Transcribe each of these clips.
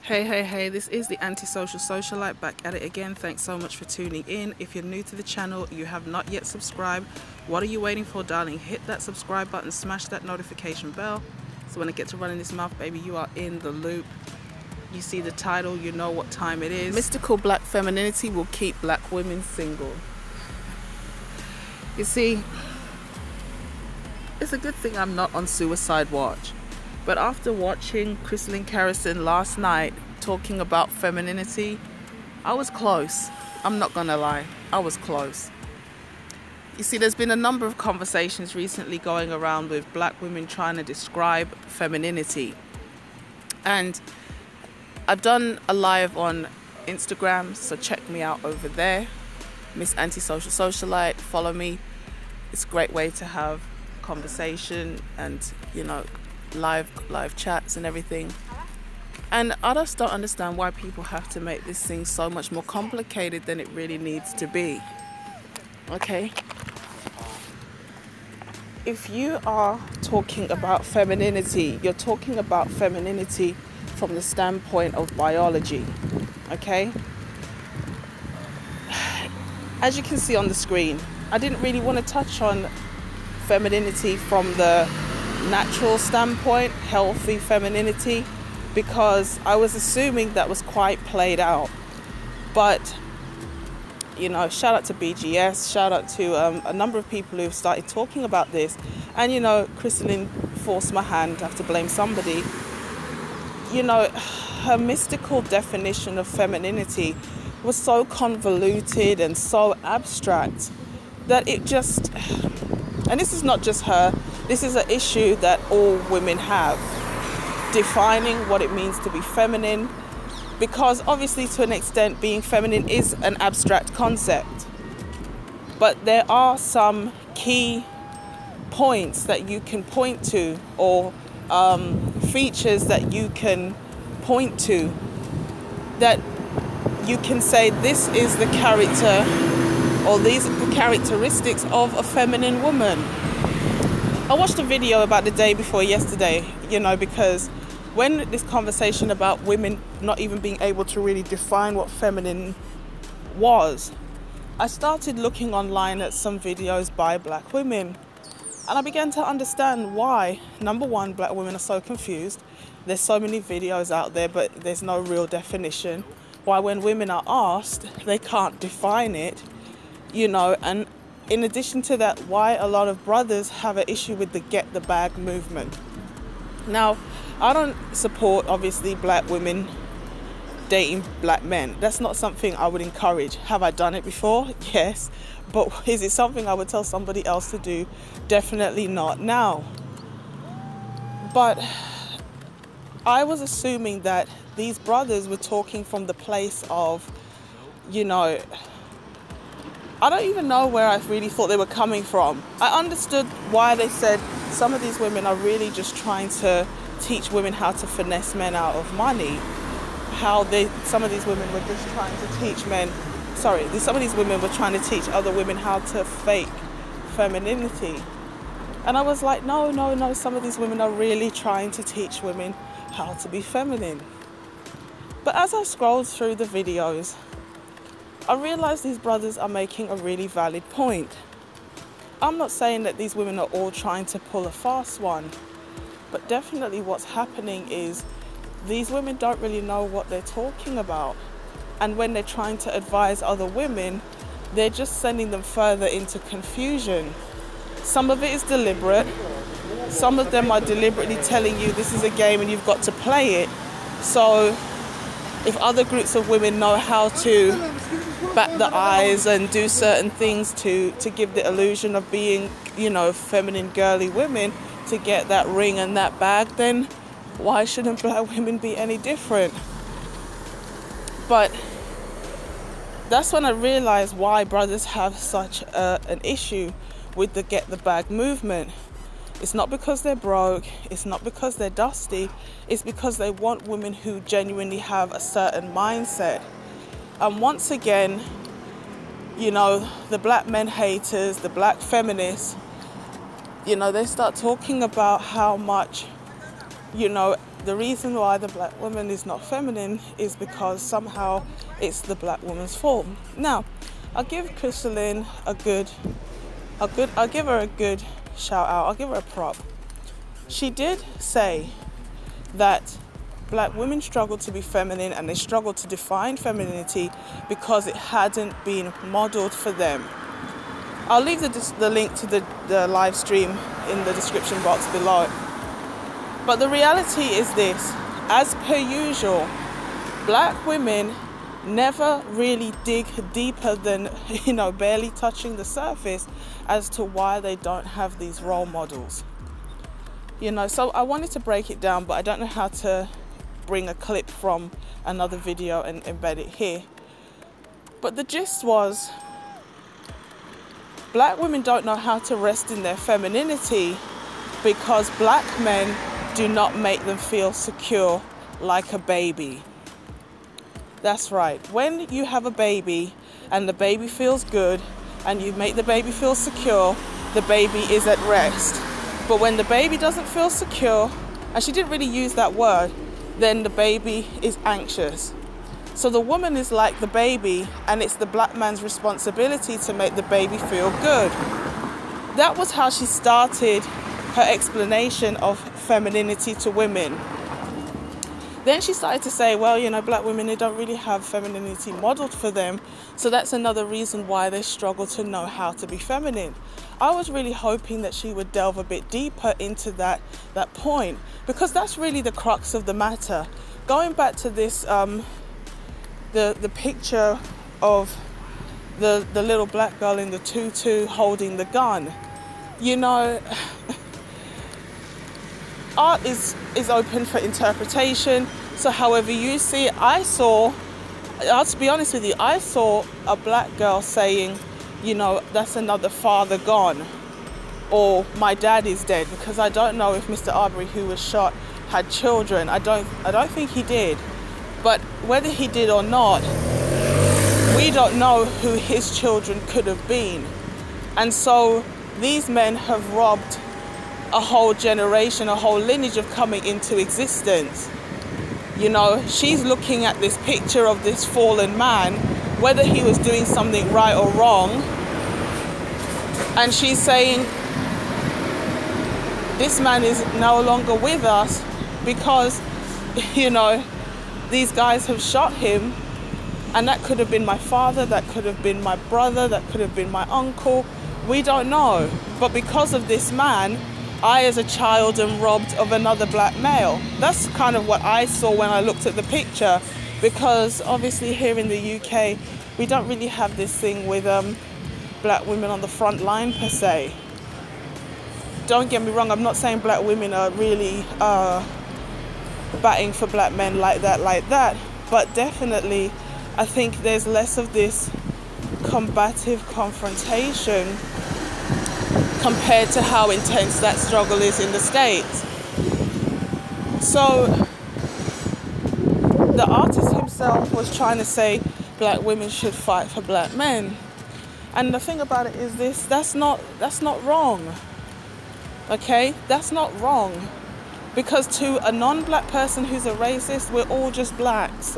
Hey, this is the antisocial socialite back at it again. Thanks so much for tuning in. If you're new to the channel, you have not yet subscribed, what are you waiting for, darling? Hit that subscribe button, smash that notification bell, so when I get to running this mouth, baby, you are in the loop. You see the title, you know what time it is. Mystical black femininity will keep black women single. You see, it's a good thing I'm not on suicide watch. But after watching Christelyn Karazin last night talking about femininity, I was close. I'm not gonna lie, I was close. You see, there's been a number of conversations recently going around with black women trying to describe femininity. And I've done a live on Instagram, so check me out over there. Miss Antisocial Socialite, follow me. It's a great way to have conversation and, you know, live chats and everything. And I just don't understand why people have to make this thing so much more complicated than it really needs to be. Okay? If you are talking about femininity, you're talking about femininity from the standpoint of biology. Okay? As you can see on the screen, I didn't really want to touch on femininity from the natural standpoint, healthy femininity, because I was assuming that was quite played out. But, you know, shout out to BGS, shout out to a number of people who've started talking about this. And, you know, Christelyn forced my hand, I have to blame somebody. You know, her mystical definition of femininity was so convoluted and so abstract that it just, and this is not just her, this is an issue that all women have, defining what it means to be feminine, because obviously to an extent being feminine is an abstract concept. But there are some key points that you can point to, or features that you can point to, that you can say this is the character, or these are the characteristics of a feminine woman. I watched a video about the day before yesterday, you know, because when this conversation about women not even being able to really define what feminine was, I started looking online at some videos by black women, and I began to understand why, number one, black women are so confused. There's so many videos out there, but there's no real definition. Why when women are asked, they can't define it, you know, and in addition to that, why a lot of brothers have an issue with the get the bag movement. Now, I don't support, obviously, black women dating black men. That's not something I would encourage. Have I done it before? Yes. But is it something I would tell somebody else to do? Definitely not now. But I was assuming that these brothers were talking from the place of, you know, I don't even know where I really thought they were coming from. I understood why they said some of these women are really just trying to teach women how to finesse men out of money. Some of these women were just trying to teach some of these women were trying to teach other women how to fake femininity. And I was like, no, some of these women are really trying to teach women how to be feminine. But as I scrolled through the videos, I realized these brothers are making a really valid point. I'm not saying that these women are all trying to pull a fast one, but definitely what's happening is these women don't really know what they're talking about. And when they're trying to advise other women, they're just sending them further into confusion. Some of it is deliberate. Some of them are deliberately telling you this is a game and you've got to play it. So if other groups of women know how to bat the eyes and do certain things to give the illusion of being, you know, feminine, girly women to get that ring and that bag, then why shouldn't black women be any different? But that's when I realized why brothers have such an issue with the get the bag movement. It's not because they're broke, it's not because they're dusty, it's because they want women who genuinely have a certain mindset. And once again, you know, the black men haters, the black feminists, you know, they start talking about how much you know, the reason why the black woman is not feminine is because somehow it's the black woman's fault. Now, I'll give Christelyn I'll give her a good shout out. I'll give her a prop. She did say that black women struggle to be feminine and they struggle to define femininity because it hadn't been modeled for them. I'll leave the link to the live stream in the description box below. But the reality is this: as per usual, black women never really dig deeper than, barely touching the surface as to why they don't have these role models. So I wanted to break it down, but I don't know how to bring a clip from another video and embed it here. But the gist was, black women don't know how to rest in their femininity because black men do not make them feel secure like a baby. That's right. When you have a baby and the baby feels good and you make the baby feel secure, the baby is at rest. But when the baby doesn't feel secure, and she didn't really use that word, then the baby is anxious. So the woman is like the baby, and it's the black man's responsibility to make the baby feel good. That was how she started her explanation of femininity to women. Then she started to say, well, black women, they don't really have femininity modeled for them. So that's another reason why they struggle to know how to be feminine. I was really hoping that she would delve a bit deeper into that point, because that's really the crux of the matter. Going back to this, the picture of the little black girl in the tutu holding the gun. Art is open for interpretation, so however you see it, to be honest with you, I saw a black girl saying, that's another father gone, or my dad is dead, because I don't know if Mr. Arbery, who was shot, had children. I don't think he did, but whether he did or not, we don't know who his children could have been. And so these men have robbed a whole generation, a whole lineage of coming into existence. She's looking at this picture of this fallen man, whether he was doing something right or wrong, and she's saying, this man is no longer with us because, these guys have shot him, and that could have been my father, that could have been my brother, that could have been my uncle. We don't know. But because of this man, I as a child am robbed of another black male. That's kind of what I saw when I looked at the picture, because obviously here in the UK, we don't really have this thing with black women on the front line per se. Don't get me wrong, I'm not saying black women are really batting for black men like that, but definitely I think there's less of this combative confrontation compared to how intense that struggle is in the States. So the artist himself was trying to say black women should fight for black men. And the thing about it is this, that's not wrong. Okay? That's not wrong. Because to a non-black person who's a racist, we're all just blacks.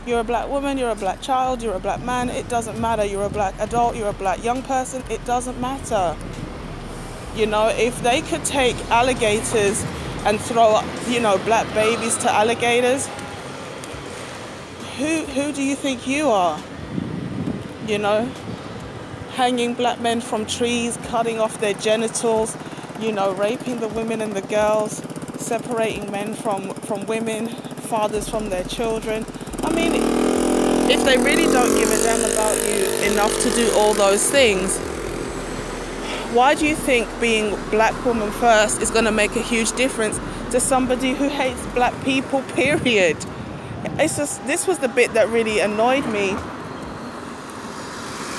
You're a black woman, you're a black child, you're a black man, it doesn't matter. You're a black adult, you're a black young person, it doesn't matter. If they could take alligators and throw, black babies to alligators, who do you think you are? Hanging black men from trees, cutting off their genitals, raping the women and the girls, separating men from women, fathers from their children. I mean, if they really don't give a damn about you enough to do all those things, why do you think being black woman first is going to make a huge difference to somebody who hates black people, period? It's just, this was the bit that really annoyed me.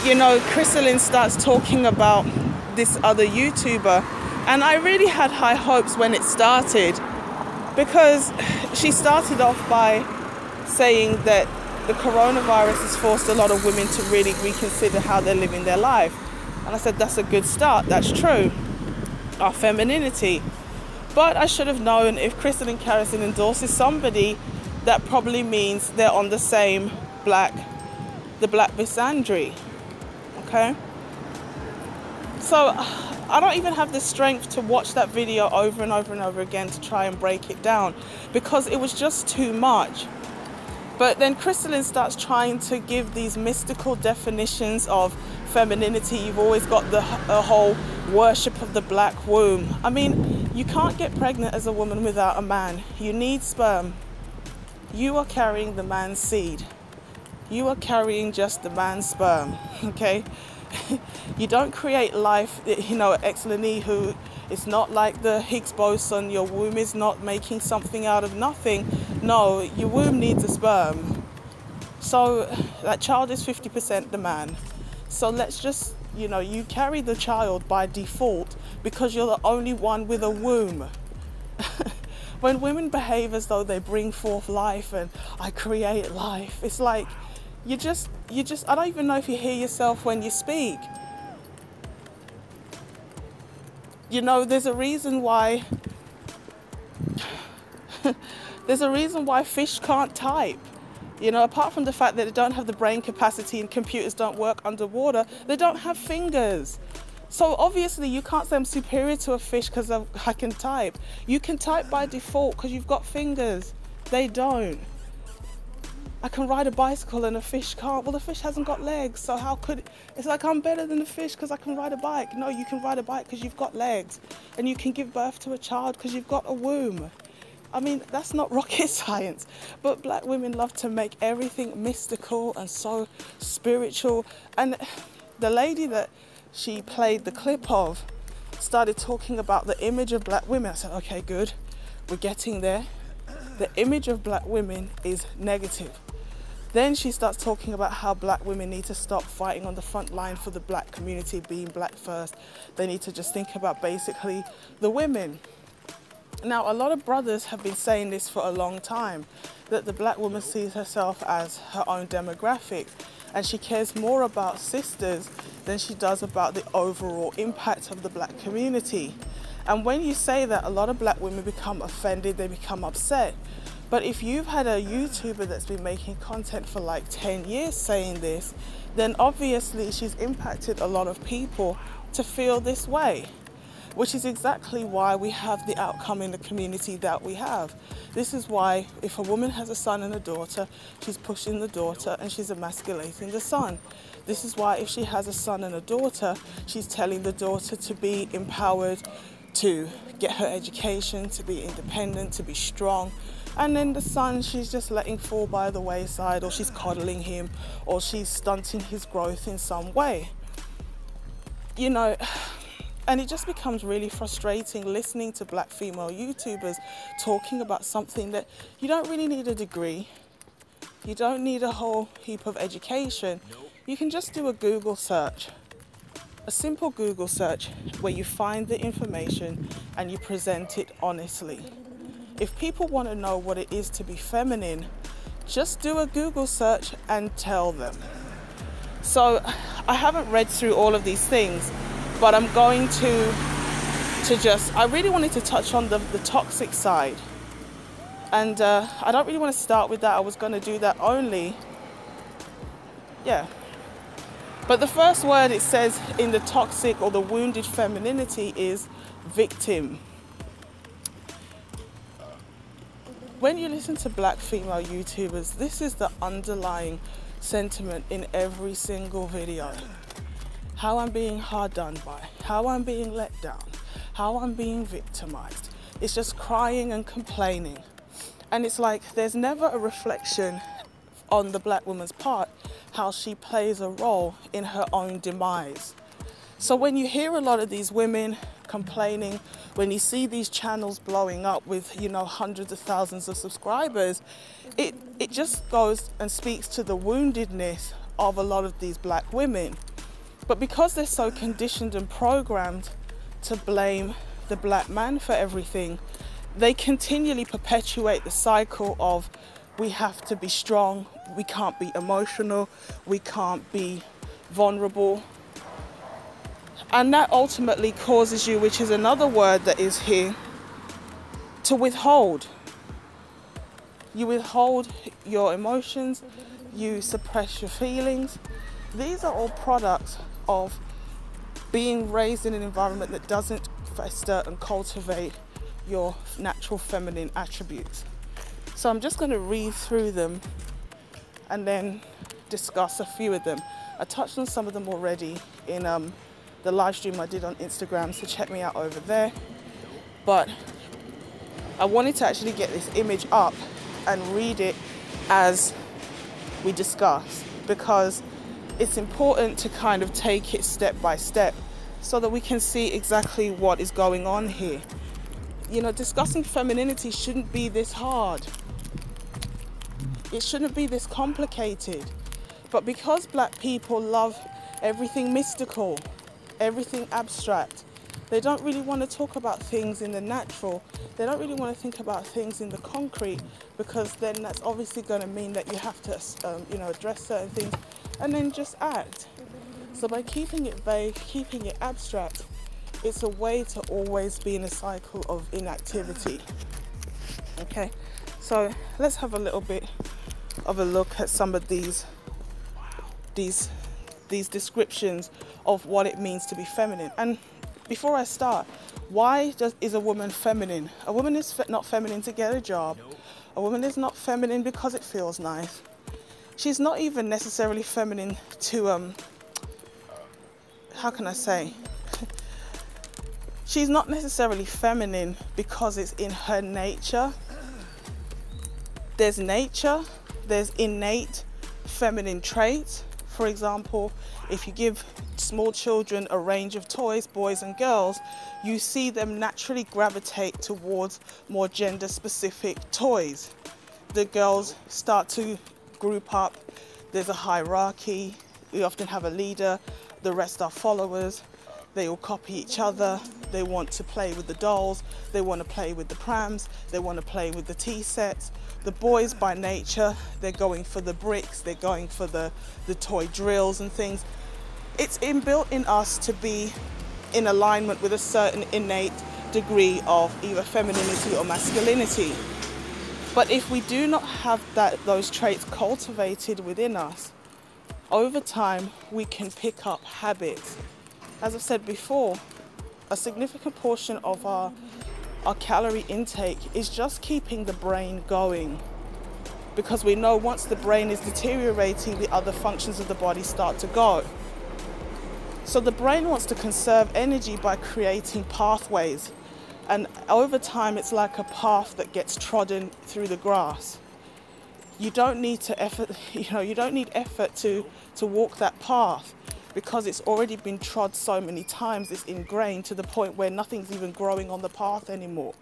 Christelyn starts talking about this other YouTuber, and I really had high hopes when it started, because she started off by saying that the coronavirus has forced a lot of women to really reconsider how they're living their life. And I said, that's a good start, that's true. Our femininity. But I should have known, if Christelyn Karazin endorses somebody, that probably means they're on the same the black misandry. Okay? So I don't even have the strength to watch that video over and over and over again to try and break it down, because it was just too much. But then Christelyn starts trying to give these mystical definitions of femininity. You've always got the whole worship of the black womb. I mean, you can't get pregnant as a woman without a man. You need sperm. You are carrying the man's seed. You are carrying just the man's sperm, okay? You don't create life, you know, ex nihilo. It's not like the Higgs boson. Your womb is not making something out of nothing. No, your womb needs a sperm. So that child is 50% the man. So let's just, you know, you carry the child by default because you're the only one with a womb. When women behave as though they bring forth life and I create life, it's like you just, I don't even know if you hear yourself when you speak. You know, there's a reason why fish can't type. You know, apart from the fact that they don't have the brain capacity and computers don't work underwater, they don't have fingers. So obviously you can't say I'm superior to a fish because I can type. You can type by default because you've got fingers. They don't. I can ride a bicycle and a fish can't. Well, the fish hasn't got legs, so how could it? It's like I'm better than the fish because I can ride a bike. No, you can ride a bike because you've got legs, and you can give birth to a child because you've got a womb. I mean, that's not rocket science, but black women love to make everything mystical and so spiritual. And the lady that she played the clip of started talking about the image of black women. I said, okay, good, we're getting there. The image of black women is negative. Then she starts talking about how black women need to stop fighting on the front line for the black community, being black first. They need to just think about basically the women. Now, a lot of brothers have been saying this for a long time, that the black woman sees herself as her own demographic, and she cares more about sisters than she does about the overall impact of the black community. And when you say that, a lot of black women become offended, they become upset. But if you've had a YouTuber that's been making content for like 10 years saying this, then obviously she's impacted a lot of people to feel this way, which is exactly why we have the outcome in the community that we have. This is why if a woman has a son and a daughter, she's pushing the daughter and she's emasculating the son. This is why if she has a son and a daughter, she's telling the daughter to be empowered, to get her education, to be independent, to be strong. And then the son, she's just letting fall by the wayside, or she's coddling him, or she's stunting his growth in some way. You know, and it just becomes really frustrating listening to black female YouTubers talking about something that you don't really need a degree. You don't need a whole heap of education. You can just do a Google search, a simple Google search where you find the information and you present it honestly. If people want to know what it is to be feminine, just do a Google search and tell them. So I haven't read through all of these things, but I'm going to I really wanted to touch on the toxic side. And I don't really want to start with that. I was going to do that only. Yeah. But the first word it says in the toxic or the wounded femininity is victim. When you listen to black female YouTubers, this is the underlying sentiment in every single video. How I'm being hard done by, how I'm being let down, how I'm being victimized. It's just crying and complaining. And it's like there's never a reflection on the black woman's part how she plays a role in her own demise. So when you hear a lot of these women complaining, when you see these channels blowing up with, you know, hundreds of thousands of subscribers, it just goes and speaks to the woundedness of a lot of these black women. But because they're so conditioned and programmed to blame the black man for everything, they continually perpetuate the cycle of we have to be strong, we can't be emotional, we can't be vulnerable. And that ultimately causes you, which is another word that is here, to withhold. You withhold your emotions, you suppress your feelings. These are all products of being raised in an environment that doesn't foster and cultivate your natural feminine attributes. So I'm just going to read through them and then discuss a few of them. I touched on some of them already in the live stream I did on Instagram, so check me out over there. But I wanted to actually get this image up and read it as we discuss, because it's important to kind of take it step by step so that we can see exactly what is going on here. You know, discussing femininity shouldn't be this hard. It shouldn't be this complicated. But because Black people love everything mystical, everything abstract, they don't really want to talk about things in the natural. They don't really want to think about things in the concrete, because then that's obviously going to mean that you have to, address certain things and then just act. So by keeping it vague, keeping it abstract, it's a way to always be in a cycle of inactivity. Okay, so let's have a little bit of a look at some of these descriptions of what it means to be feminine. And before I start, why is a woman feminine? A woman is not feminine to get a job. A woman is not feminine because it feels nice. She's not even necessarily feminine to, how can I say? She's not necessarily feminine because it's in her nature. There's nature, there's innate feminine traits. For example, if you give small children a range of toys, boys and girls, you see them naturally gravitate towards more gender-specific toys. The girls start to group up, there's a hierarchy, we often have a leader, the rest are followers, they all copy each other, they want to play with the dolls, they want to play with the prams, they want to play with the tea sets. The boys by nature, they're going for the bricks, they're going for the toy drills and things. It's inbuilt in us to be in alignment with a certain innate degree of either femininity or masculinity. But if we do not have those traits cultivated within us, over time we can pick up habits. As I've said before, a significant portion of our calorie intake is just keeping the brain going, because we know once the brain is deteriorating, the other functions of the body start to go. So the brain wants to conserve energy by creating pathways, and over time it's like a path that gets trodden through the grass. You don't need effort to walk that path, because it's already been trod so many times, it's ingrained to the point where nothing's even growing on the path anymore.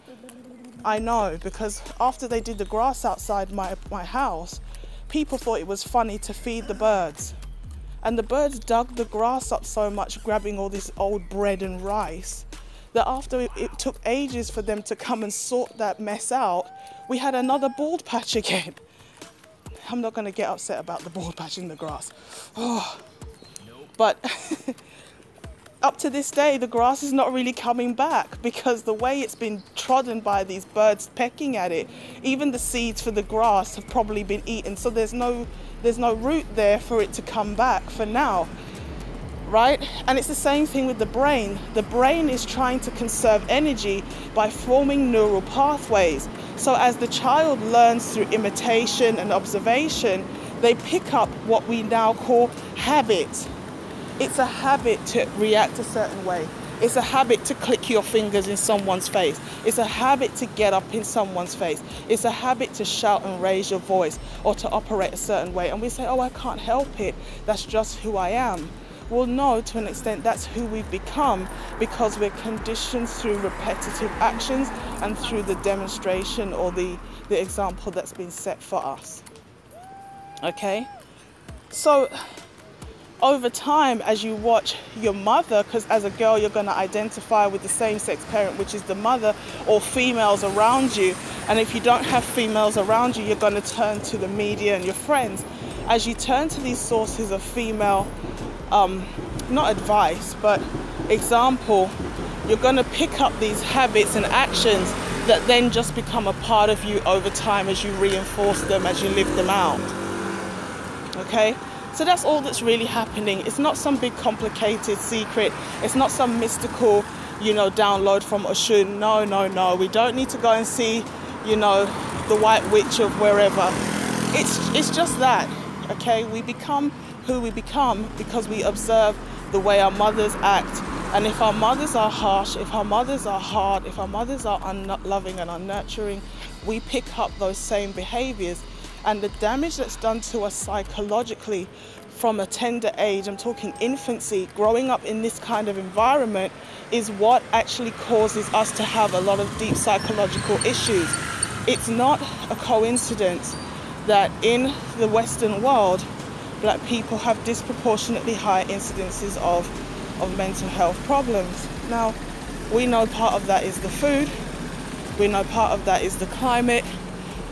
I know, because after they did the grass outside my house, people thought it was funny to feed the birds. And the birds dug the grass up so much, grabbing all this old bread and rice, that after it took ages for them to come and sort that mess out, we had another bald patch again. I'm not going to get upset about the bald patch in the grass. Oh. But up to this day, the grass is not really coming back, because the way it's been trodden by these birds pecking at it, even the seeds for the grass have probably been eaten. So there's no root there for it to come back for now, right? And it's the same thing with the brain. The brain is trying to conserve energy by forming neural pathways. So as the child learns through imitation and observation, they pick up what we now call habits. It's a habit to react a certain way. It's a habit to click your fingers in someone's face. It's a habit to get up in someone's face. It's a habit to shout and raise your voice, or to operate a certain way. And we say, oh, I can't help it. That's just who I am. Well, no, to an extent, that's who we've become, because we're conditioned through repetitive actions and through the demonstration or the example that's been set for us. Okay? So over time, as you watch your mother, because as a girl you're going to identify with the same-sex parent, which is the mother, or females around you, and if you don't have females around you, you're going to turn to the media and your friends. As you turn to these sources of female, not advice, but example, you're going to pick up these habits and actions that then just become a part of you over time as you reinforce them, as you live them out. Okay? So that's all that's really happening. It's not some big complicated secret. It's not some mystical, download from Oshun. No. We don't need to go and see, the white witch of wherever. It's just that, okay? We become who we become because we observe the way our mothers act. And if our mothers are harsh, if our mothers are hard, if our mothers are unloving and unnurturing, we pick up those same behaviors. And the damage that's done to us psychologically from a tender age, I'm talking infancy, growing up in this kind of environment, is what actually causes us to have a lot of deep psychological issues. It's not a coincidence that in the Western world, Black people have disproportionately high incidences of mental health problems. Now, we know part of that is the food. We know part of that is the climate.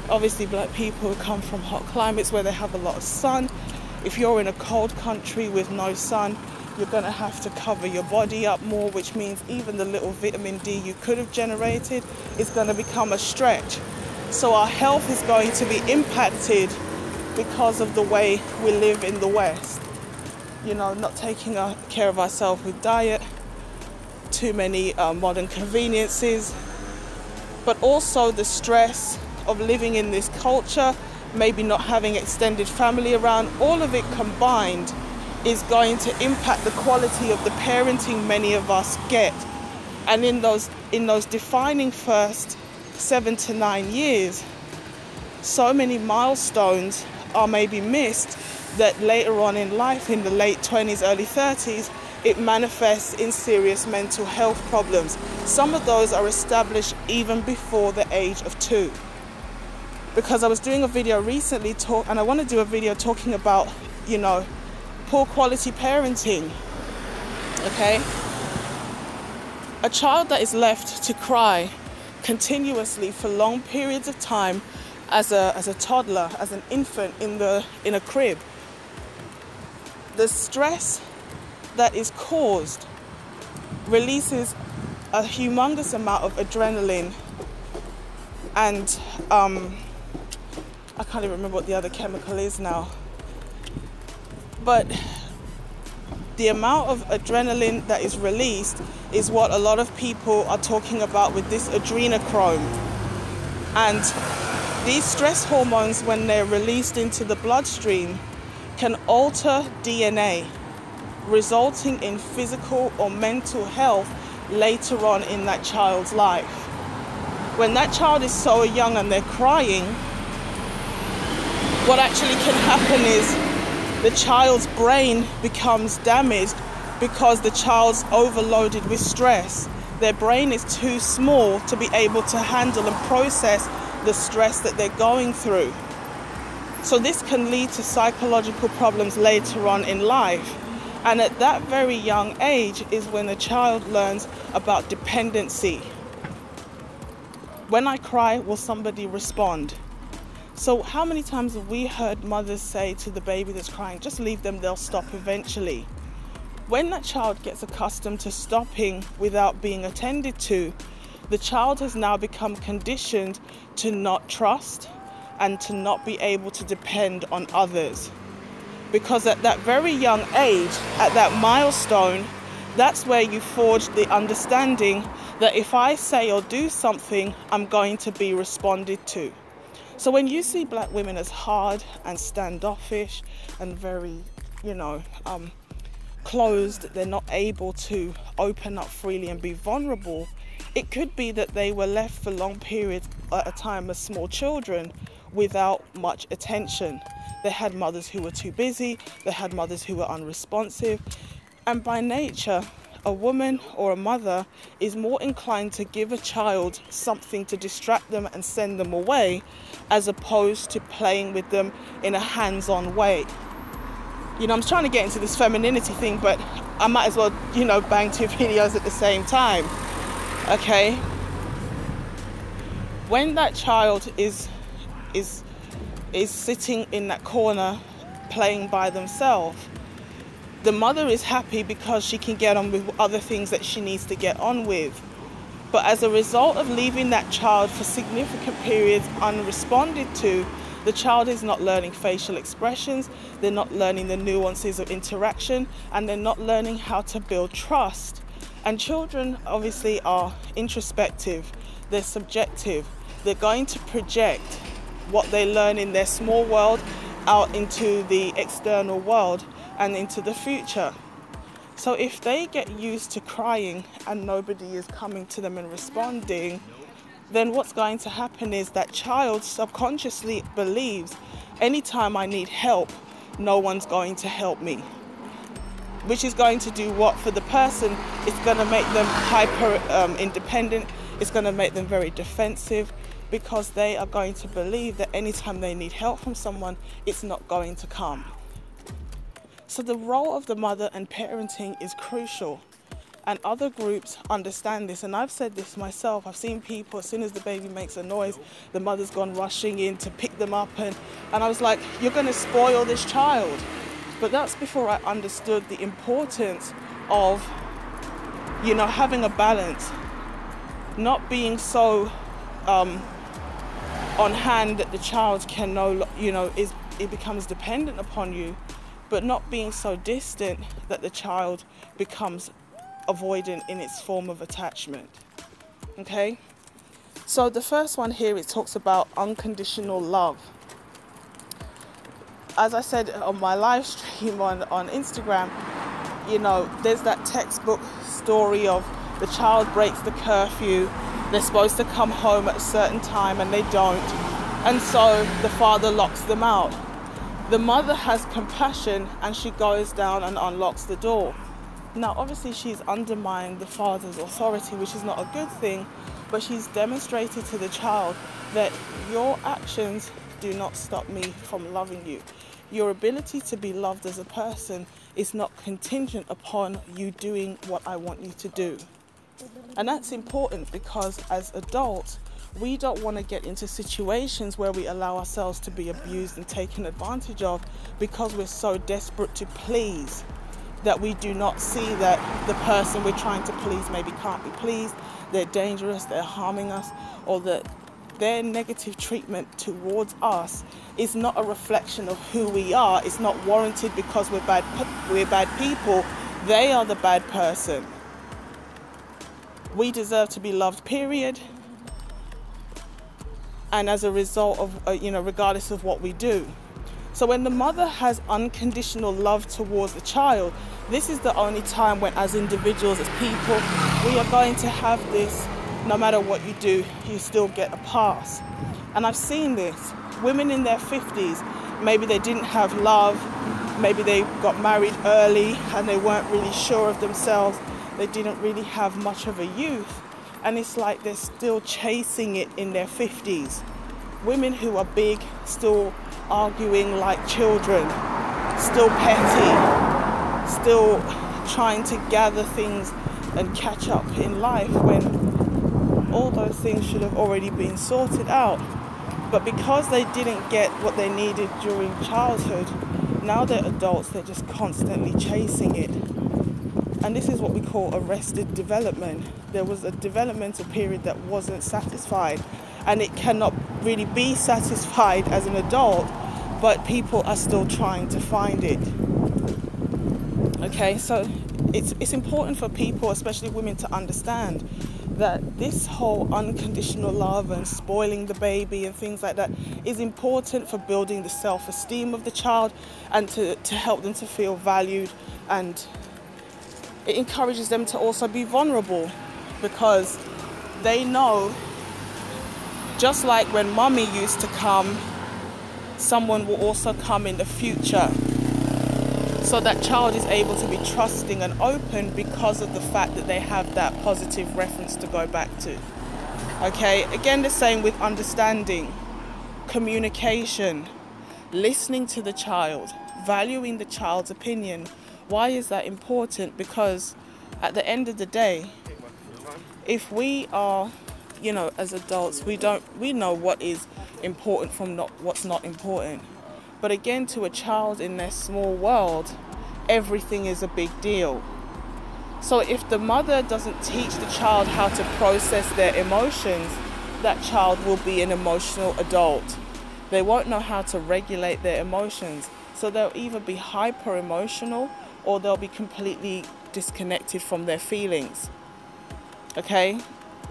Obviously, Black people come from hot climates where they have a lot of sun. If you're in a cold country with no sun, you're going to have to cover your body up more, which means even the little vitamin D you could have generated is going to become a stretch. So our health is going to be impacted because of the way we live in the West. Not taking care of ourselves with diet, too many modern conveniences, but also the stress of living in this culture, maybe not having extended family around. All of it combined is going to impact the quality of the parenting many of us get. And in those defining first 7 to 9 years, so many milestones are maybe missed that later on in life, in the late 20s, early 30s, it manifests in serious mental health problems. Some of those are established even before the age of 2. Because I was doing a video recently, and I want to do a video talking about, poor quality parenting. Okay? A child that is left to cry continuously for long periods of time as a toddler, as an infant in a crib, the stress that is caused releases a humongous amount of adrenaline and I can't even remember what the other chemical is now. But the amount of adrenaline that is released is what a lot of people are talking about with this adrenochrome. And these stress hormones, when they're released into the bloodstream, can alter DNA, resulting in physical or mental health later on in that child's life. When that child is so young and they're crying, what actually can happen is the child's brain becomes damaged because the child's overloaded with stress. Their brain is too small to be able to handle and process the stress that they're going through. So this can lead to psychological problems later on in life. And at that very young age is when a child learns about dependency. When I cry, will somebody respond? So how many times have we heard mothers say to the baby that's crying, just leave them, they'll stop eventually. When that child gets accustomed to stopping without being attended to, the child has now become conditioned to not trust and to not be able to depend on others. Because at that very young age, at that milestone, that's where you forge the understanding that if I say or do something, I'm going to be responded to. So when you see Black women as hard and standoffish and very, closed, they're not able to open up freely and be vulnerable, it could be that they were left for long periods at a time as small children without much attention. They had mothers who were too busy, they had mothers who were unresponsive, and by nature, a woman or a mother is more inclined to give a child something to distract them and send them away, as opposed to playing with them in a hands-on way. I'm trying to get into this femininity thing, but I might as well, bang 2 videos at the same time. Okay? When that child is sitting in that corner playing by themselves, the mother is happy because she can get on with other things that she needs to get on with. But as a result of leaving that child for significant periods unresponded to, the child is not learning facial expressions, they're not learning the nuances of interaction, and they're not learning how to build trust. And children obviously are introspective, they're subjective, they're going to project what they learn in their small world out into the external world and into the future. So if they get used to crying and nobody is coming to them and responding, then what's going to happen is that child subconsciously believes, anytime I need help, no one's going to help me. Which is going to do what for the person? It's going to make them hyper independent, it's going to make them very defensive, because they are going to believe that anytime they need help from someone, it's not going to come. So the role of the mother and parenting is crucial. And other groups understand this, and I've said this myself. I've seen people, as soon as the baby makes a noise, the mother's gone rushing in to pick them up, and I was like, you're going to spoil this child. But that's before I understood the importance of, having a balance, not being so on hand that the child can it becomes dependent upon you, but not being so distant that the child becomes avoidant in its form of attachment. Okay? So the first one here, it talks about unconditional love. As I said on my live stream on Instagram, there's that textbook story of the child breaks the curfew, they're supposed to come home at a certain time and they don't, and so the father locks them out. The mother has compassion and she goes down and unlocks the door. Now, obviously, she's undermined the father's authority, which is not a good thing, but she's demonstrated to the child that your actions do not stop me from loving you. Your ability to be loved as a person is not contingent upon you doing what I want you to do. And that's important because as adults, we don't want to get into situations where we allow ourselves to be abused and taken advantage of because we're so desperate to please that we do not see that the person we're trying to please maybe can't be pleased, they're dangerous, they're harming us, or that their negative treatment towards us is not a reflection of who we are. It's not warranted because we're bad people. They are the bad person. We deserve to be loved, period. And as a result of, regardless of what we do. So when the mother has unconditional love towards the child, this is the only time when, as individuals, as people, we are going to have this, no matter what you do, you still get a pass. And I've seen this. Women in their 50s, maybe they didn't have love, maybe they got married early and they weren't really sure of themselves, they didn't really have much of a youth, and it's like they're still chasing it in their 50s. Women who are big, still arguing like children, still petty, still trying to gather things and catch up in life when all those things should have already been sorted out. But because they didn't get what they needed during childhood, now they're adults, they're just constantly chasing it. And this is what we call arrested development. There was a developmental period that wasn't satisfied, and it cannot really be satisfied as an adult, but people are still trying to find it. Okay, so it's important for people, especially women, to understand that this whole unconditional love and spoiling the baby and things like that is important for building the self-esteem of the child and to help them to feel valued, and it encourages them to also be vulnerable because they know, just like when mommy used to come, someone will also come in the future. So that child is able to be trusting and open because of the fact that they have that positive reference to go back to. Okay, again, the same with understanding, communication, listening to the child, valuing the child's opinion. Why is that important? Because at the end of the day, if we are, as adults, we know what is important from what's not important. But again, to a child in their small world, everything is a big deal. So if the mother doesn't teach the child how to process their emotions, that child will be an emotional adult. They won't know how to regulate their emotions. So they'll either be hyper emotional or they'll be completely disconnected from their feelings. Okay?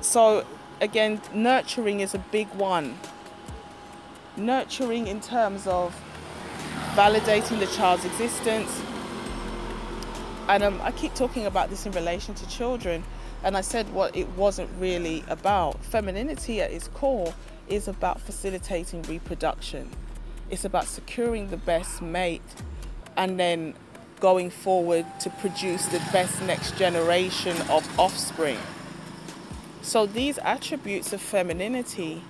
So again, nurturing is a big one. Nurturing in terms of validating the child's existence. And I keep talking about this in relation to children, and I said what it wasn't really about. Femininity at its core is about facilitating reproduction. It's about securing the best mate and then going forward to produce the best next generation of offspring. So these attributes of femininity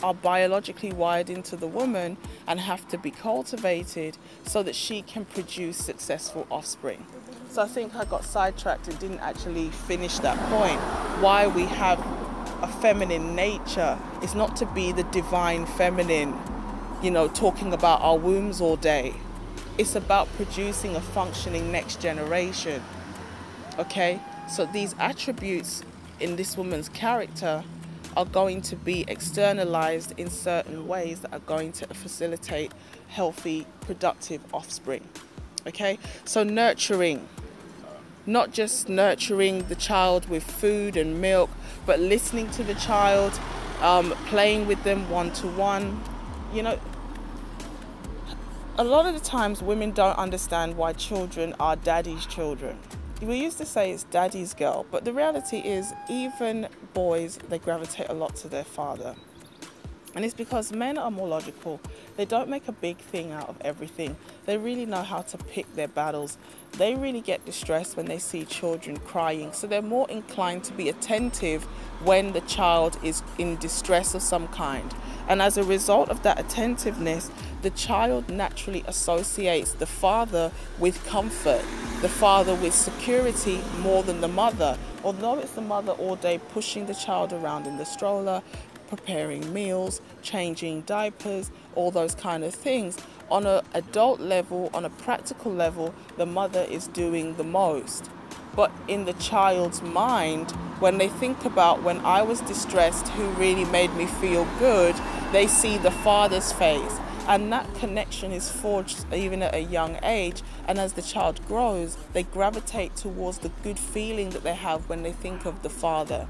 are biologically wired into the woman and have to be cultivated so that she can produce successful offspring. So I think I got sidetracked and didn't actually finish that point. Why we have a feminine nature is not to be the divine feminine, talking about our wombs all day. It's about producing a functioning next generation. Okay? So these attributes in this woman's character are going to be externalized in certain ways that are going to facilitate healthy, productive offspring. Okay? So nurturing, not just nurturing the child with food and milk, but listening to the child, playing with them one-to-one. A lot of the times women don't understand why children are daddy's children. We used to say it's daddy's girl, but the reality is even boys, they gravitate a lot to their father. And it's because men are more logical. They don't make a big thing out of everything. They really know how to pick their battles. They really get distressed when they see children crying. So they're more inclined to be attentive when the child is in distress of some kind. And as a result of that attentiveness, the child naturally associates the father with comfort, the father with security more than the mother. Although it's the mother all day pushing the child around in the stroller, preparing meals, changing diapers, all those kind of things. On an adult level, on a practical level, the mother is doing the most. But in the child's mind, when they think about when I was distressed, who really made me feel good, they see the father's face. And that connection is forged even at a young age. And as the child grows, they gravitate towards the good feeling that they have when they think of the father.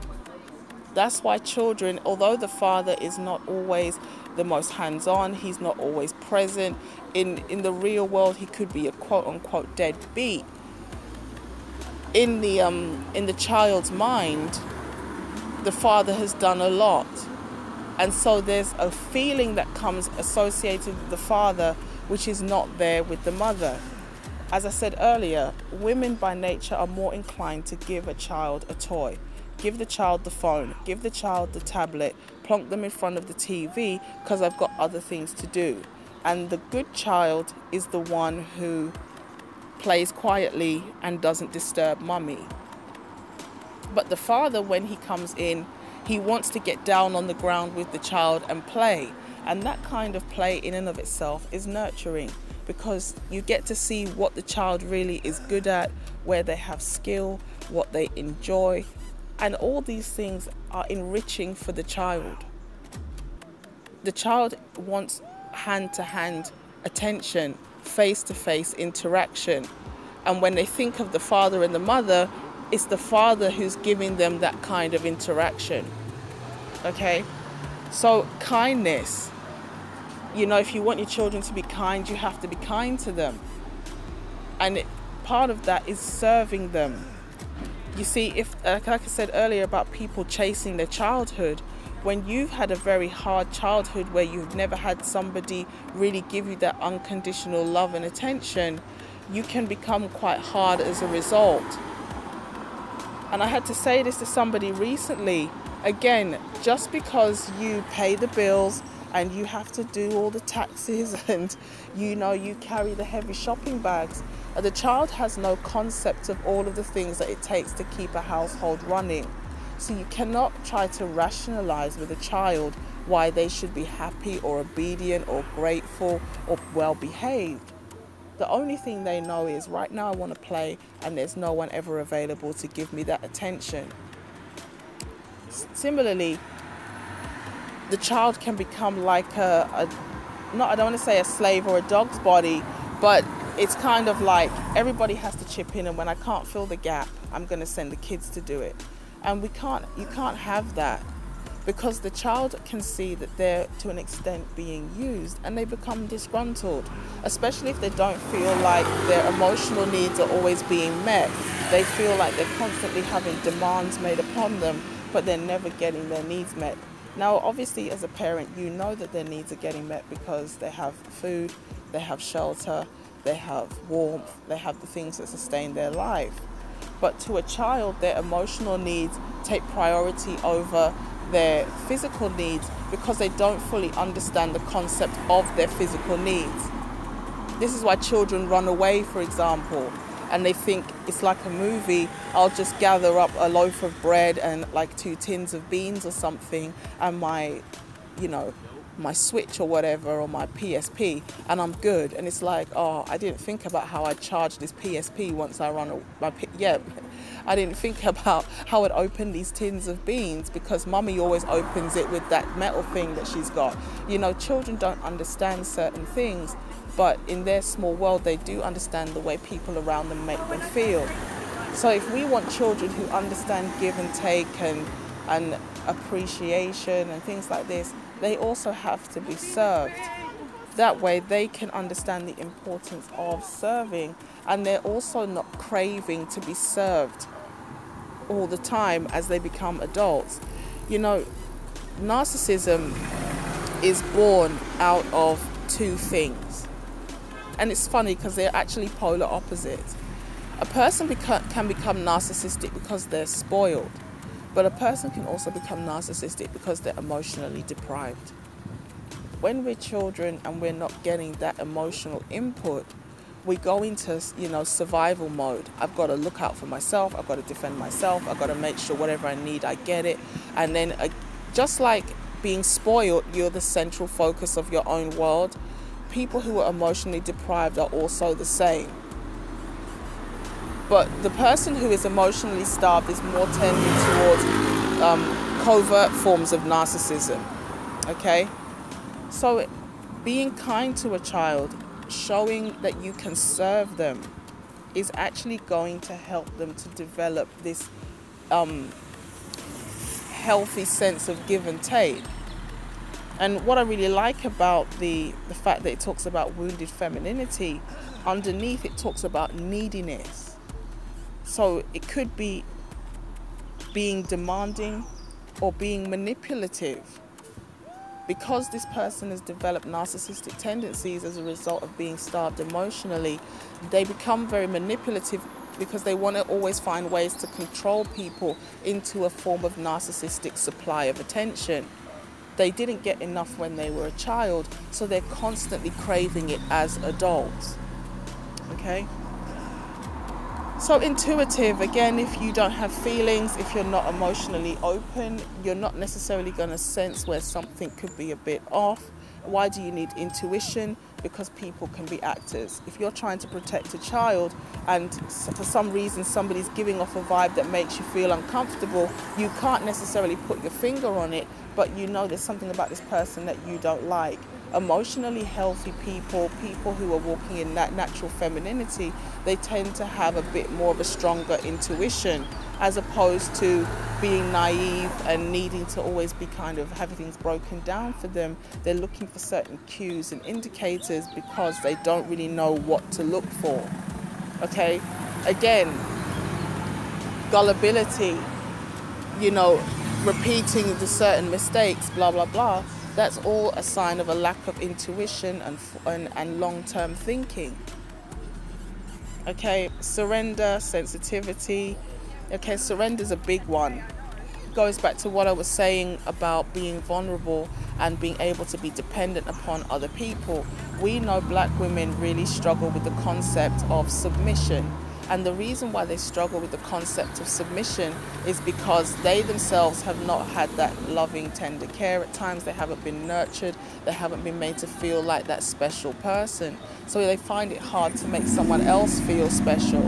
That's why children, although the father is not always the most hands-on, he's not always present, in the real world he could be a quote-unquote deadbeat. In the child's mind, the father has done a lot. And so there's a feeling that comes associated with the father which is not there with the mother. As I said earlier, women by nature are more inclined to give a child a toy. Give the child the phone, give the child the tablet, plonk them in front of the TV because I've got other things to do. And the good child is the one who plays quietly and doesn't disturb mummy. But the father, when he comes in, he wants to get down on the ground with the child and play. And that kind of play in and of itself is nurturing because you get to see what the child really is good at, where they have skill, what they enjoy. And all these things are enriching for the child. The child wants hand-to-hand attention, face-to-face interaction. And when they think of the father and the mother, it's the father who's giving them that kind of interaction. Okay? So kindness. If you want your children to be kind, you have to be kind to them. And part of that is serving them. You see, like I said earlier about people chasing their childhood, when you've had a very hard childhood where you've never had somebody really give you that unconditional love and attention, you can become quite hard as a result. And I had to say this to somebody recently. Again, just because you pay the bills and you have to do all the taxes and you carry the heavy shopping bags, the child has no concept of all of the things that it takes to keep a household running. So you cannot try to rationalize with a child why they should be happy or obedient or grateful or well behaved. The only thing they know is right now I want to play and there's no one ever available to give me that attention. Similarly, the child can become like I don't want to say a slave or a dog's body, but it's kind of like everybody has to chip in, and when I can't fill the gap, I'm going to send the kids to do it. And you can't have that, because the child can see that they're to an extent being used and they become disgruntled, especially if they don't feel like their emotional needs are always being met. They feel like they're constantly having demands made upon them, but they're never getting their needs met. Now, obviously, as a parent, you know that their needs are getting met because they have food, they have shelter, they have warmth, they have the things that sustain their life. But to a child, their emotional needs take priority over their physical needs because they don't fully understand the concept of their physical needs. This is why children run away, for example, and they think it's like a movie. I'll just gather up a loaf of bread and like 2 tins of beans or something and my Switch or whatever, or my PSP, and I'm good. And it's like, oh, I didn't think about how I charge this PSP once I run I didn't think about how I'd open these tins of beans because mummy always opens it with that metal thing that she's got. Children don't understand certain things, but in their small world, they do understand the way people around them make them feel. So if we want children who understand give and take and appreciation and things like this, they also have to be served. That way they can understand the importance of serving, and they're also not craving to be served all the time as they become adults. Narcissism is born out of 2 things. And it's funny because they're actually polar opposites. A person can become narcissistic because they're spoiled. But a person can also become narcissistic because they're emotionally deprived. When we're children and we're not getting that emotional input, we go into, survival mode. I've got to look out for myself. I've got to defend myself. I've got to make sure whatever I need, I get it. And then just like being spoiled, you're the central focus of your own world. People who are emotionally deprived are also the same. But the person who is emotionally starved is more tending towards covert forms of narcissism, okay? So being kind to a child, showing that you can serve them, is actually going to help them to develop this healthy sense of give and take. And what I really like about the fact that it talks about wounded femininity, underneath it talks about neediness. So it could be being demanding or being manipulative. Because this person has developed narcissistic tendencies as a result of being starved emotionally, they become very manipulative because they want to always find ways to control people into a form of narcissistic supply of attention. They didn't get enough when they were a child, so they're constantly craving it as adults. Okay? So intuitive, again, if you don't have feelings, if you're not emotionally open, you're not necessarily going to sense where something could be a bit off. Why do you need intuition? Because people can be actors. If you're trying to protect a child and for some reason somebody's giving off a vibe that makes you feel uncomfortable, you can't necessarily put your finger on it, but you know there's something about this person that you don't like. Emotionally healthy people who are walking in that natural femininity, they tend to have a bit more of a stronger intuition, as opposed to being naive and needing to always be kind of having things broken down for them. They're looking for certain cues and indicators because they don't really know what to look for. Okay? Again, gullibility, repeating the certain mistakes, blah, blah, blah. That's all a sign of a lack of intuition and long-term thinking. Okay, surrender, sensitivity. Okay, surrender's a big one. Goes back to what I was saying about being vulnerable and being able to be dependent upon other people. We know black women really struggle with the concept of submission. And the reason why they struggle with the concept of submission is because they themselves have not had that loving, tender care at times. They haven't been nurtured. They haven't been made to feel like that special person. So they find it hard to make someone else feel special.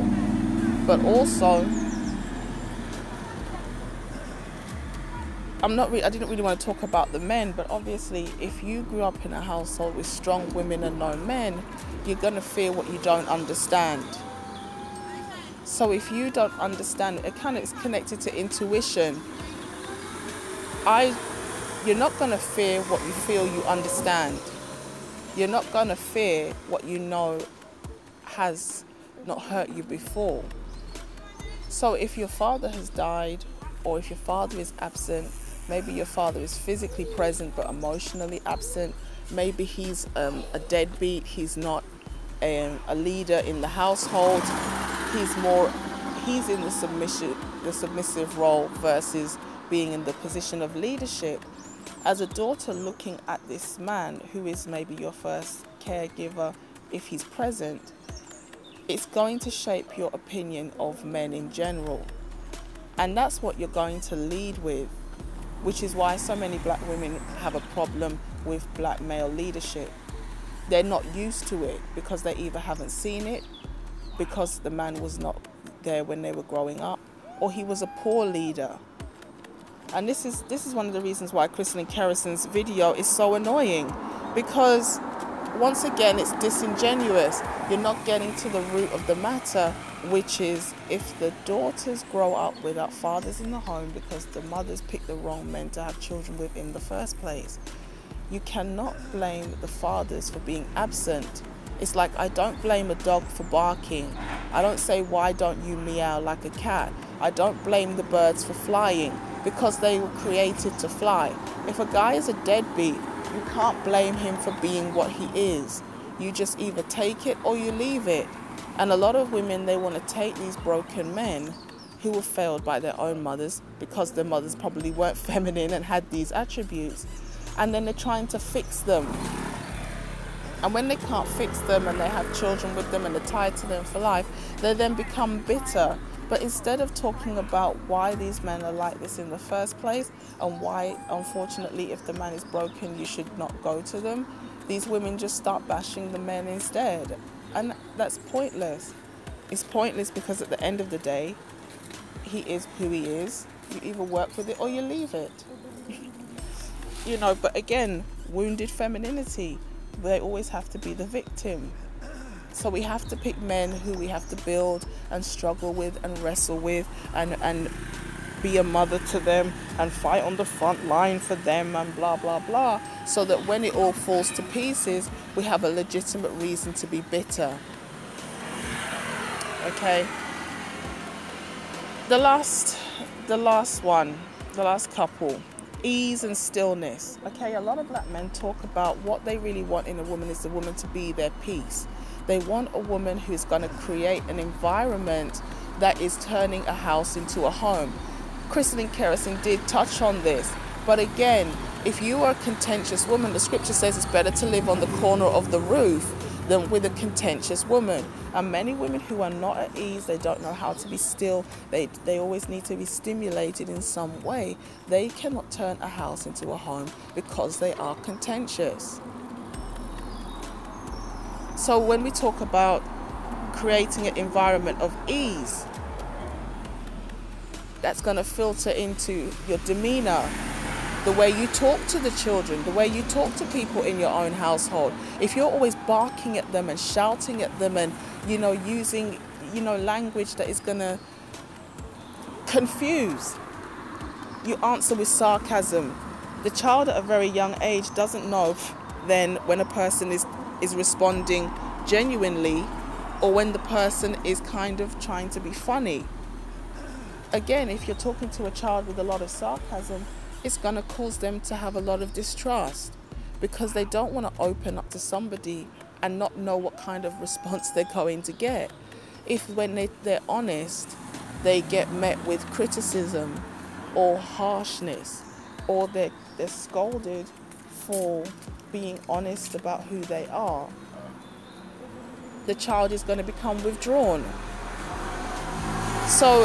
But also, I didn't really want to talk about the men, but obviously if you grew up in a household with strong women and no men, you're going to fear what you don't understand. So if you don't understand, it kind of is connected to intuition. You're not going to fear what you feel you understand. You're not going to fear what you know has not hurt you before. So if your father has died, or if your father is absent, maybe your father is physically present but emotionally absent, maybe he's a deadbeat, he's not a leader in the household, he's in the submissive role versus being in the position of leadership. As a daughter looking at this man who is maybe your first caregiver, if he's present, it's going to shape your opinion of men in general. And that's what you're going to lead with, which is why so many black women have a problem with black male leadership. They're not used to it because they either haven't seen it, because the man was not there when they were growing up, or he was a poor leader. And this is one of the reasons why Christelyn Karazin's video is so annoying, because once again it's disingenuous. You're not getting to the root of the matter, which is if the daughters grow up without fathers in the home because the mothers picked the wrong men to have children with in the first place, you cannot blame the fathers for being absent. It's like, I don't blame a dog for barking. I don't say, why don't you meow like a cat? I don't blame the birds for flying because they were created to fly. If a guy is a deadbeat, you can't blame him for being what he is. You just either take it or you leave it. And a lot of women, they want to take these broken men who were failed by their own mothers because their mothers probably weren't feminine and had these attributes, and then they're trying to fix them. And when they can't fix them and they have children with them and they're tied to them for life, they then become bitter. But instead of talking about why these men are like this in the first place and why, unfortunately, if the man is broken, you should not go to them, these women just start bashing the men instead. And that's pointless. It's pointless because at the end of the day, he is who he is. You either work with it or you leave it. But again, wounded femininity. They always have to be the victim. So we have to pick men who we have to build and struggle with and wrestle with and be a mother to them and fight on the front line for them and blah, blah, blah. So that when it all falls to pieces, we have a legitimate reason to be bitter. Okay? The last couple. Ease and stillness. Okay, a lot of black men talk about what they really want in a woman is the woman to be their peace. They want a woman who's going to create an environment that is turning a house into a home. Christelyn Karazin did touch on this, but again, if you are a contentious woman, the scripture says it's better to live on the corner of the roof than with a contentious woman. And many women who are not at ease, they don't know how to be still, they always need to be stimulated in some way. They cannot turn a house into a home because they are contentious. So when we talk about creating an environment of ease, that's going to filter into your demeanor, the way you talk to the children, the way you talk to people in your own household. If you're always barking at them and shouting at them and, using, language that is going to confuse, you answer with sarcasm. The child at a very young age doesn't know then when a person is responding genuinely or when the person is kind of trying to be funny. Again, if you're talking to a child with a lot of sarcasm, it's going to cause them to have a lot of distrust because they don't want to open up to somebody and not know what kind of response they're going to get. If when they're honest, they get met with criticism or harshness, or they're scolded for being honest about who they are, the child is going to become withdrawn. So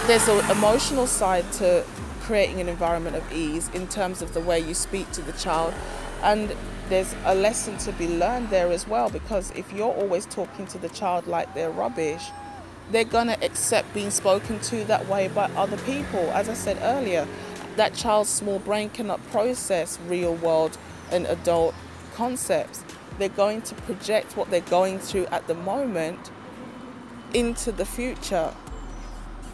there's an emotional side to creating an environment of ease in terms of the way you speak to the child, and there's a lesson to be learned there as well, because if you're always talking to the child like they're rubbish, they're going to accept being spoken to that way by other people. As I said earlier, that child's small brain cannot process real world and adult concepts. They're going to project what they're going through at the moment into the future.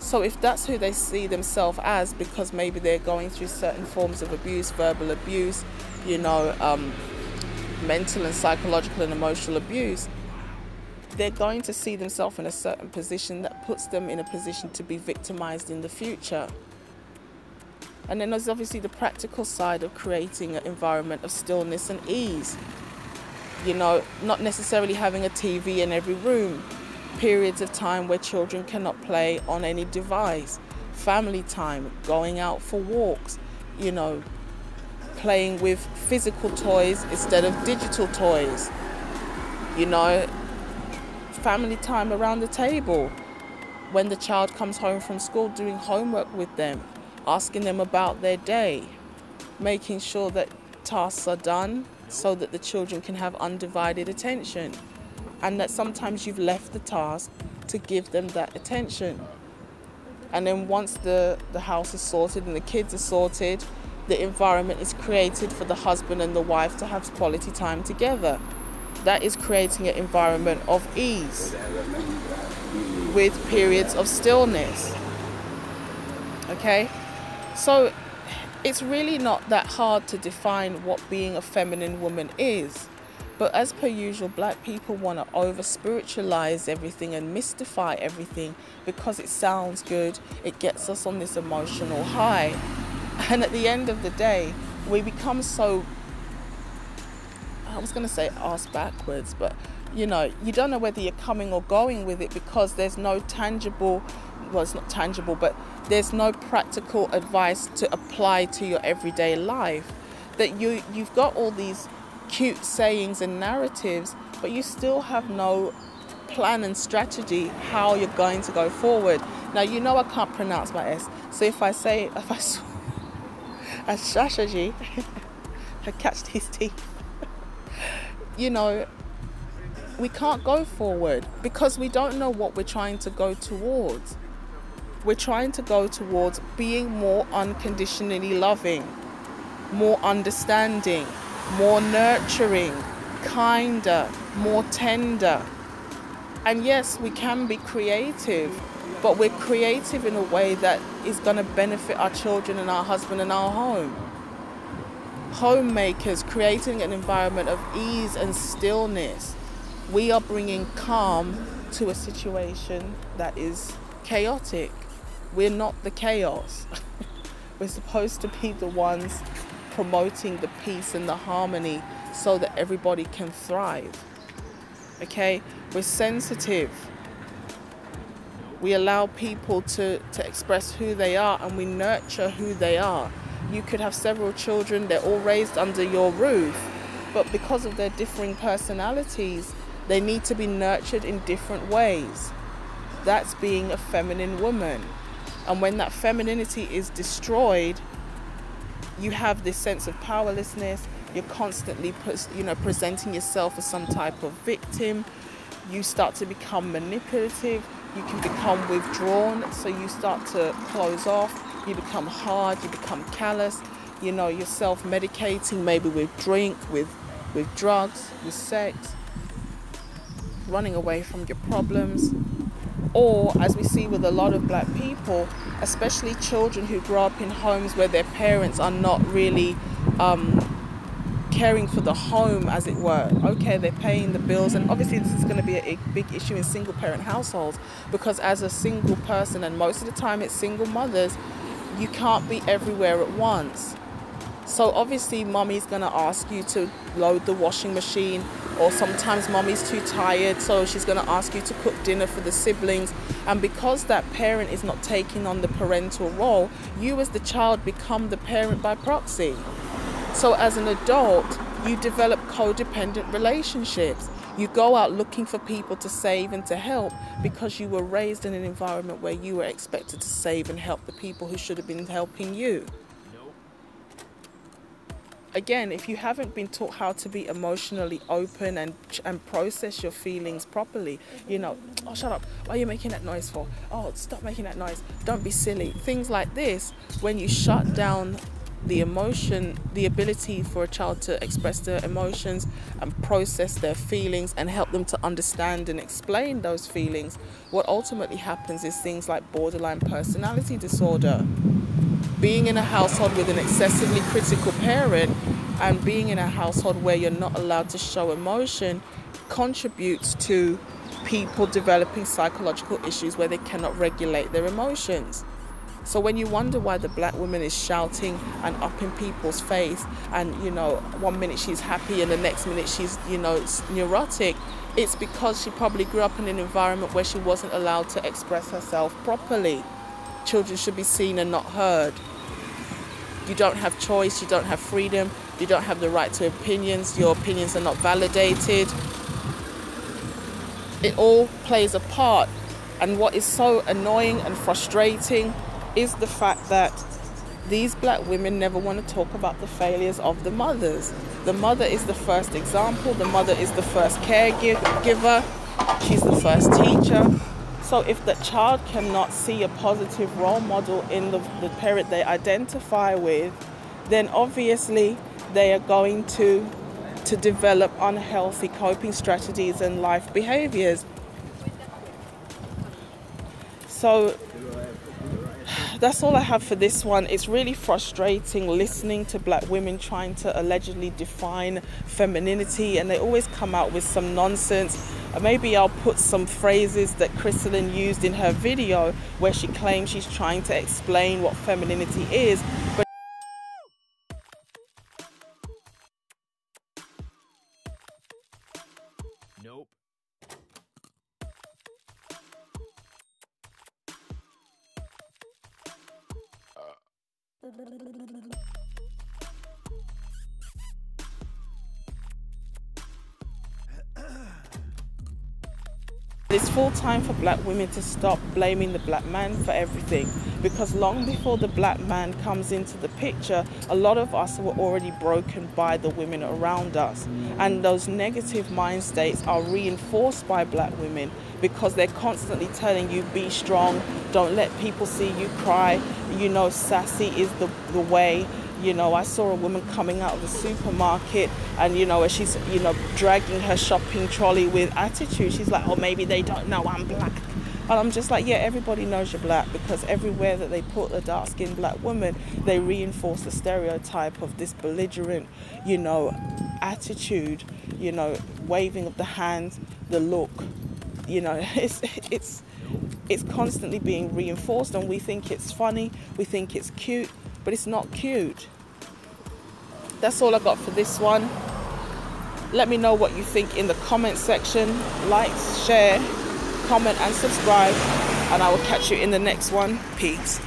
So if that's who they see themselves as, because maybe they're going through certain forms of abuse, verbal abuse, mental and psychological and emotional abuse, they're going to see themselves in a certain position that puts them in a position to be victimized in the future. And then there's obviously the practical side of creating an environment of stillness and ease. Not necessarily having a TV in every room, periods of time where children cannot play on any device, family time, going out for walks, playing with physical toys instead of digital toys, family time around the table, when the child comes home from school, doing homework with them, asking them about their day, making sure that tasks are done so that the children can have undivided attention, and that sometimes you've left the task to give them that attention. And then once the house is sorted and the kids are sorted, the environment is created for the husband and the wife to have quality time together. That is creating an environment of ease with periods of stillness. Okay? So it's really not that hard to define what being a feminine woman is. But as per usual, black people want to over-spiritualize everything and mystify everything because it sounds good, it gets us on this emotional high. And at the end of the day, we become so, I was going to say ass backwards, but you don't know whether you're coming or going with it, because there's no tangible, well, it's not tangible, but there's no practical advice to apply to your everyday life. That you've got all these cute sayings and narratives, but you still have no plan and strategy how you're going to go forward. Now, I can't pronounce my S, so if I saw a strategy, I catch his teeth. We can't go forward because we don't know what we're trying to go towards. We're trying to go towards being more unconditionally loving, more understanding, more nurturing, kinder, more tender. And yes, we can be creative, but we're creative in a way that is going to benefit our children and our husband and our home. Homemakers, creating an environment of ease and stillness. We are bringing calm to a situation that is chaotic. We're not the chaos. We're supposed to be the ones promoting the peace and the harmony so that everybody can thrive. Okay? We're sensitive. We allow people to express who they are, and we nurture who they are. You could have several children, they're all raised under your roof, but because of their differing personalities, they need to be nurtured in different ways. That's being a feminine woman. And when that femininity is destroyed, you have this sense of powerlessness. You're constantly presenting yourself as some type of victim. You start to become manipulative. You can become withdrawn, so you start to close off. You become hard, you become callous. You're self-medicating, maybe with drink, with drugs, with sex, running away from your problems. Or, as we see with a lot of black people, especially children who grow up in homes where their parents are not really caring for the home, as it were. Okay, they're paying the bills, and obviously this is going to be a big issue in single parent households, because as a single person, and most of the time it's single mothers, you can't be everywhere at once. So obviously mommy's going to ask you to load the washing machine, or sometimes mommy's too tired, so she's going to ask you to cook dinner for the siblings. And because that parent is not taking on the parental role, you as the child become the parent by proxy. So as an adult, You develop codependent relationships. You go out looking for people to save and to help because you were raised in an environment where you were expected to save and help the people who should have been helping you. Again, if you haven't been taught how to be emotionally open and process your feelings properly, you know, oh, shut up, why are you making that noise for? Oh, stop making that noise, don't be silly. Things like this, when you shut down the emotion, the ability for a child to express their emotions and process their feelings and help them to understand and explain those feelings, what ultimately happens is things like borderline personality disorder. Being in a household with an excessively critical parent and being in a household where you're not allowed to show emotion contributes to people developing psychological issues where they cannot regulate their emotions. So when you wonder why the black woman is shouting and up in people's face and, you know, one minute she's happy and the next minute she's, you know, neurotic, it's because she probably grew up in an environment where she wasn't allowed to express herself properly. Children should be seen and not heard. You don't have choice, you don't have freedom, you don't have the right to opinions, your opinions are not validated. It all plays a part. And what is so annoying and frustrating is the fact that these black women never want to talk about the failures of the mothers. The mother is the first example, the mother is the first caregiver, she's the first teacher. So if the child cannot see a positive role model in the parent they identify with, then obviously they are going to develop unhealthy coping strategies and life behaviors. So that's all I have for this one. It's really frustrating listening to black women trying to allegedly define femininity, and they always come out with some nonsense. Maybe I'll put some phrases that Christelyn used in her video where she claims she's trying to explain what femininity is. But nope. It's full time for black women to stop blaming the black man for everything, because long before the black man comes into the picture, a lot of us were already broken by the women around us. And those negative mind states are reinforced by black women because they're constantly telling you, be strong, don't let people see you cry, you know, sassy is the way. You know, I saw a woman coming out of the supermarket and, you know, as she's, you know, dragging her shopping trolley with attitude, she's like, oh, maybe they don't know I'm black. And I'm just like, yeah, everybody knows you're black, because everywhere that they put a dark-skinned black woman, they reinforce the stereotype of this belligerent, you know, attitude, you know, waving of the hands, the look, you know, it's constantly being reinforced, and we think it's funny, we think it's cute, but it's not cute. That's all I got for this one. Let me know what you think in the comment section. Like, share, comment and subscribe, and I will catch you in the next one. Peace.